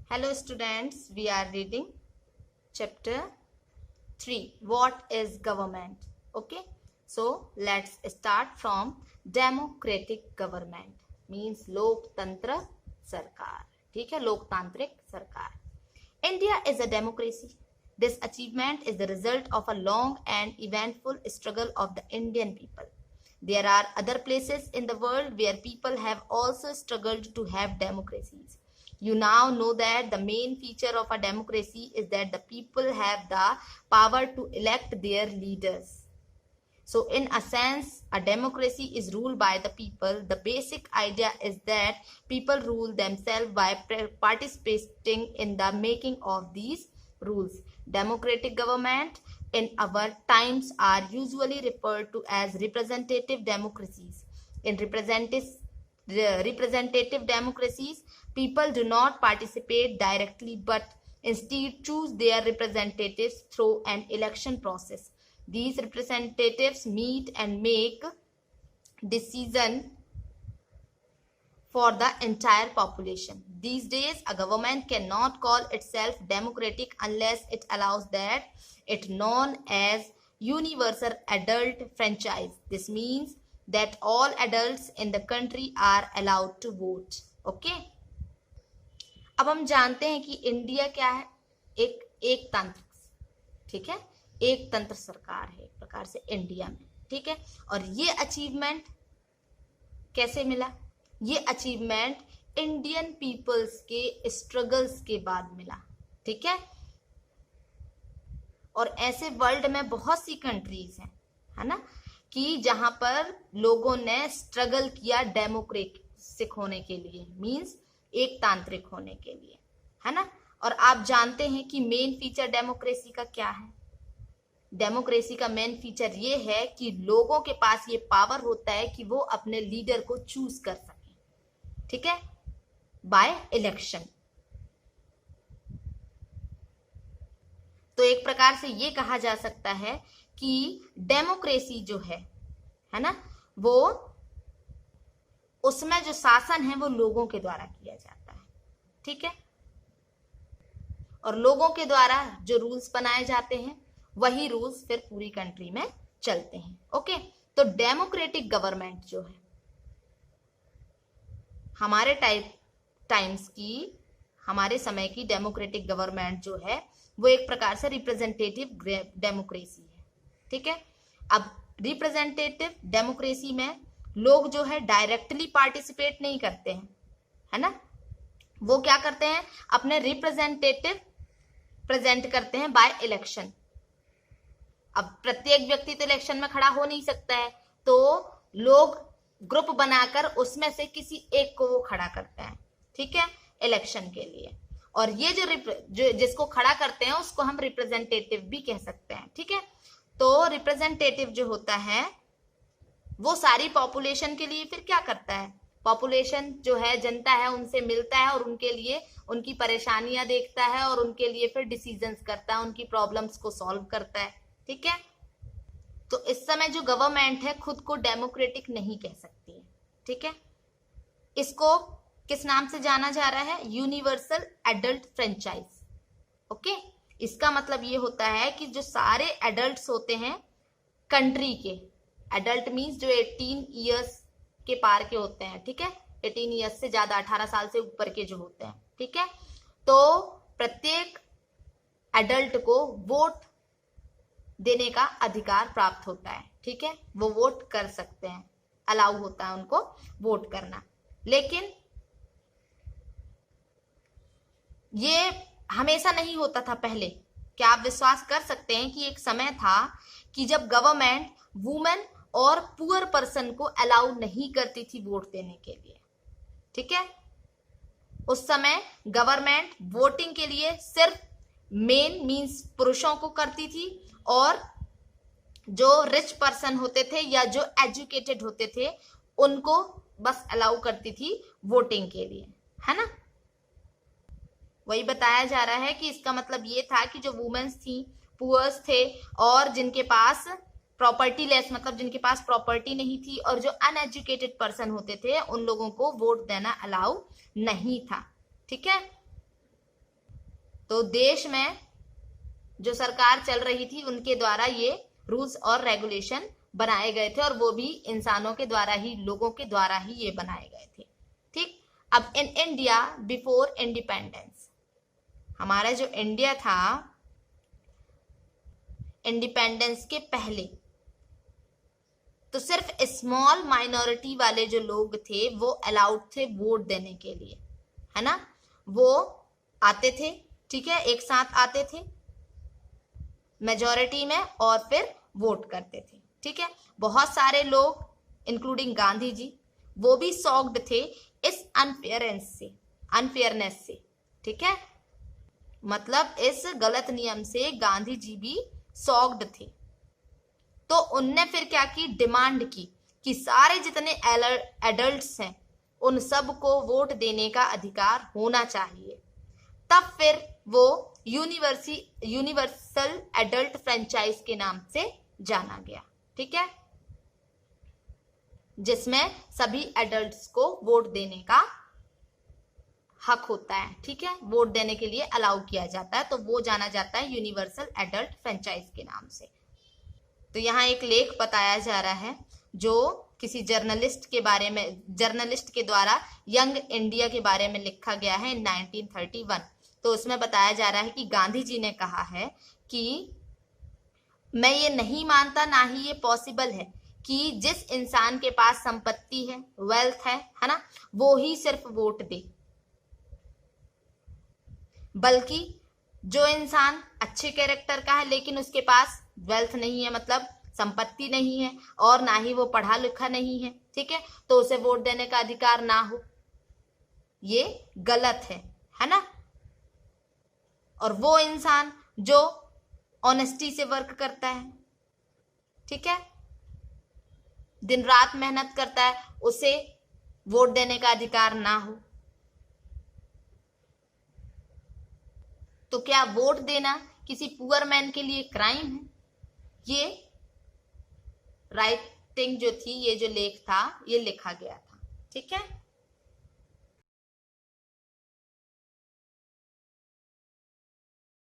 Hello students, we are reading chapter 3. What is government? Okay, so let's start from democratic government means लोकतंत्र सरकार. ठीक है, लोकतांत्रिक सरकार. India is a democracy. This achievement is the result of a long and eventful struggle of the Indian people. There are other places in the world where people have also struggled to have democracies. You now know that the main feature of a democracy is that the people have the power to elect their leaders. So in a sense, a democracy is ruled by the people. The basic idea is that people rule themselves by participating in the making of these rules. Democratic government in our times are usually referred to as representative democracies. In representative democracies, people do not participate directly but instead choose their representatives through an election process. These representatives meet and make decisions for the entire population. These days, a government cannot call itself democratic unless it allows that it known as universal adult franchise. This means that all adults in the country are allowed to vote. Okay? अब हम जानते हैं कि India क्या है, एक तंत्र, ठीक है, एक तंत्र सरकार है एक प्रकार से इंडिया में. ठीक है, और ये अचीवमेंट कैसे मिला? ये अचीवमेंट इंडियन पीपल्स के स्ट्रगल्स के बाद मिला. ठीक है, और ऐसे वर्ल्ड में बहुत सी कंट्रीज हैं, है ना, कि जहां पर लोगों ने स्ट्रगल किया डेमोक्रेटिक होने के लिए, मींस एक तांत्रिक होने के लिए, है ना. और आप जानते हैं कि मेन फीचर डेमोक्रेसी का क्या है? डेमोक्रेसी का मेन फीचर ये है कि लोगों के पास ये पावर होता है कि वो अपने लीडर को चूज कर सके. ठीक है, बाय इलेक्शन. तो एक प्रकार से ये कहा जा सकता है कि डेमोक्रेसी जो है ना, वो उसमें जो शासन है वो लोगों के द्वारा किया जाता है. ठीक है, और लोगों के द्वारा जो रूल्स बनाए जाते हैं वही रूल्स फिर पूरी कंट्री में चलते हैं. ओके, तो डेमोक्रेटिक गवर्नमेंट जो है हमारे समय की डेमोक्रेटिक गवर्नमेंट जो है वो एक प्रकार से रिप्रेजेंटेटिव डेमोक्रेसी है. ठीक है, अब रिप्रेजेंटेटिव डेमोक्रेसी में लोग जो है डायरेक्टली पार्टिसिपेट नहीं करते हैं, है ना. वो क्या करते हैं? अपने रिप्रेजेंटेटिव प्रेजेंट करते हैं बाय इलेक्शन. अब प्रत्येक व्यक्ति तो इलेक्शन में खड़ा हो नहीं सकता है, तो लोग ग्रुप बनाकर उसमें से किसी एक को वो खड़ा करते हैं. ठीक है, इलेक्शन के लिए. और ये जो जिसको खड़ा करते हैं उसको हम रिप्रेजेंटेटिव भी कह सकते हैं. ठीक है, तो रिप्रेजेंटेटिव जो होता है वो सारी पॉपुलेशन के लिए फिर क्या करता है? पॉपुलेशन जो है, जनता है, उनसे मिलता है और उनके लिए उनकी परेशानियां देखता है और उनके लिए फिर डिसीजंस करता है, उनकी प्रॉब्लम्स को सॉल्व करता है. ठीक है, तो इस समय जो गवर्नमेंट है खुद को डेमोक्रेटिक नहीं कह सकती है. ठीक है, इसको किस नाम से जाना जा रहा है? Universal adult franchise. ओके, इसका मतलब ये होता है कि जो सारे एडल्ट्स होते हैं कंट्री के, एडल्ट मीन्स जो 18 ईयर्स के पार के होते हैं. ठीक है, 18 ईयर्स से ज्यादा, 18 साल से ऊपर के जो होते हैं. ठीक है, तो प्रत्येक एडल्ट को वोट देने का अधिकार प्राप्त होता है. ठीक है, वो वोट कर सकते हैं, अलाउ होता है उनको वोट करना. लेकिन ये हमेशा नहीं होता था पहले. क्या आप विश्वास कर सकते हैं कि एक समय था कि जब गवर्नमेंट वुमेन और पुअर पर्सन को अलाउ नहीं करती थी वोट देने के लिए. ठीक है, उस समय गवर्नमेंट वोटिंग के लिए सिर्फ मेन मींस पुरुषों को करती थी और जो रिच पर्सन होते थे या जो एजुकेटेड होते थे उनको बस अलाउ करती थी वोटिंग के लिए, है ना. वही बताया जा रहा है कि इसका मतलब ये था कि जो वुमेन्स थी, पुअर्स थे और जिनके पास प्रॉपर्टी लेस, मतलब जिनके पास प्रॉपर्टी नहीं थी, और जो अनएजुकेटेड पर्सन होते थे उन लोगों को वोट देना अलाउ नहीं था. ठीक है, तो देश में जो सरकार चल रही थी उनके द्वारा ये रूल्स और रेगुलेशन बनाए गए थे, और वो भी इंसानों के द्वारा ही, लोगों के द्वारा ही ये बनाए गए थे। ठीक। अब इन इंडिया बिफोर इंडिपेंडेंस, हमारा जो इंडिया था इंडिपेंडेंस के पहले, तो सिर्फ स्मॉल माइनॉरिटी वाले जो लोग थे वो अलाउड थे वोट देने के लिए, है ना। वो आते थे, ठीक है, एक साथ आते थे मेजॉरिटी में और फिर वोट करते थे। ठीक है, बहुत सारे लोग इंक्लूडिंग गांधी जी, वो भी सॉक्ड थे इस अनफेयरनेस से। ठीक है, मतलब इस गलत नियम से गांधी जी भी सॉक्ड थे। तो उनने फिर क्या की, डिमांड की कि सारे जितने एडल्ट्स हैं उन सब को वोट देने का अधिकार होना चाहिए। तब फिर वो यूनिवर्सल एडल्ट फ्रेंचाइज के नाम से जाना गया। ठीक है, जिसमें सभी एडल्ट्स को वोट देने का हक होता है। ठीक है, वोट देने के लिए अलाउ किया जाता है, तो वो जाना जाता है यूनिवर्सल एडल्ट फ्रेंचाइज के नाम से। तो यहाँ एक लेख बताया जा रहा है जो किसी जर्नलिस्ट के द्वारा यंग इंडिया के बारे में लिखा गया है 1931। तो उसमें बताया जा रहा है कि गांधी जी ने कहा है कि मैं ये नहीं मानता, ना ही ये पॉसिबल है कि जिस इंसान के पास संपत्ति है, वेल्थ है ना, वो ही सिर्फ वोट दे, बल्कि जो इंसान अच्छे कैरेक्टर का है लेकिन उसके पास वेल्थ नहीं है, मतलब संपत्ति नहीं है, और ना ही वो पढ़ा लिखा नहीं है, ठीक है, तो उसे वोट देने का अधिकार ना हो, ये गलत है ना। और वो इंसान जो ऑनेस्टी से वर्क करता है, ठीक है, दिन रात मेहनत करता है, उसे वोट देने का अधिकार ना हो। तो क्या वोट देना किसी पुअर मैन के लिए क्राइम है? ये राइटिंग जो थी, ये जो लेख था, ये लिखा गया था। ठीक है।